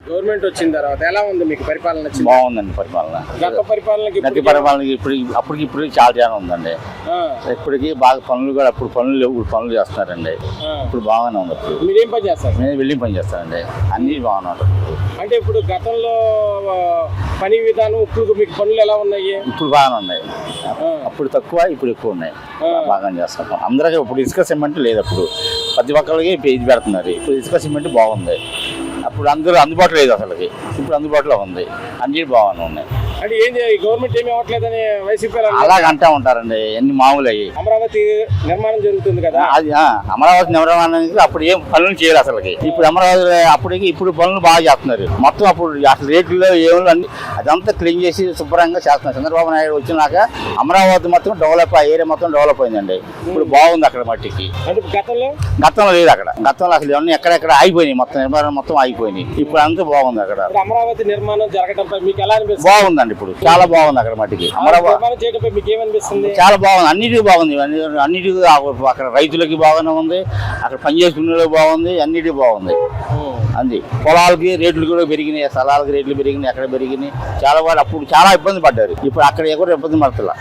Government వచ్చిన తర్వాత ఎలా ఉంది మీకు పరిపాలన నచ్చిందా? బాగుందండి పరిపాలన. గత పరిపాలనకి గట్టి పరిపాలనకి అప్పటికి చాలా తేడా ఉందండి. ఇప్పటికి బాగా పనులు కూడా అప్పుడు పనులు లేవు, ఇప్పుడు పనులు చేస్తున్నారండి. ఇప్పుడు బాగానే ఉంది. అప్పుడు మీరేం పని చేస్తారు? నేను వెళ్ళి పని చేస్తానండి. అన్ని బాగానే ఉంటాయి. అంటే ఇప్పుడు గతంలో పని విధానం ఇప్పుడు మీకు పనులు ఎలా ఉన్నాయి? ఇప్పుడు బాగానే ఉన్నాయి. అప్పుడు తక్కువ, ఇప్పుడు ఎక్కువ ఉన్నాయి. బాగా చేస్తాం అందరికీ. ఇప్పుడు ఇసుక సిమెంట్ లేదు, అప్పుడు ప్రతి ఒక్కరికి పేజీ పెడుతున్నారు. ఇప్పుడు ఇసుక సిమెంట్ బాగుంది. అప్పుడు అందరూ అందుబాటులో లేదు అసలుకి, ఇప్పుడు అందుబాటులో ఉంది. అన్ని బాగానే ఉన్నాయి. అంటే ఏం గవర్నమెంట్ ఏమి ఇవ్వట్లేదని వైసీపీ అలాగంటా ఉంటారండి. అన్ని మామూలు అయ్యి. అమరావతి నిర్మాణం జరుగుతుంది కదా, అది అమరావతి నిర్మాణానికి అప్పుడు ఏం పనులు చేయాలి అసలుకి. ఇప్పుడు అమరావతి అప్పటికి ఇప్పుడు పనులు బాగా చేస్తున్నారు. మొత్తం అప్పుడు అసలు రేట్లు ఏమో అన్ని అదంతా క్లీన్ చేసి శుభ్రంగా చేస్తున్నారు. చంద్రబాబు నాయుడు వచ్చినాక అమరావతి మొత్తం డెవలప్, ఏరియా మొత్తం డెవలప్ అయిందండి. ఇప్పుడు బాగుంది అక్కడ మట్టికి. అంటే గతంలో లేదు అక్కడ. గతంలో అసలు ఇవన్నీ ఎక్కడెక్కడ ఆగిపోయినాయి, మొత్తం నిర్మాణం మొత్తం ఆగిపోయినాయి. ఇప్పుడు అంతా బాగుంది అక్కడ. అమరావతి నిర్మాణం జరగడంపై మీకు ఎలా అనిపిస్తుంది? బాగుందండి. ఇప్పుడు చాలా బాగుంది అక్కడ మట్టికి. అమరావతి చేయడంపై మీకు ఏమనిపిస్తుంది? చాలా బాగుంది. అన్నిటికీ బాగుంది. అన్నిటికీ అక్కడ రైతులకి బాగానే ఉంది, అక్కడ పనిచేసుకునే వాళ్ళకి బాగుంది, అన్నిటికీ బాగుంది. అంది పొలాలకి రేట్లు కూడా పెరిగినాయి, స్థలాలకి రేట్లు పెరిగినాయి, ఎక్కడ పెరిగినాయి. చాలా వాళ్ళు అప్పుడు చాలా ఇబ్బంది పడ్డారు. ఇప్పుడు అక్కడ ఎవరు ఇబ్బంది పడతలా.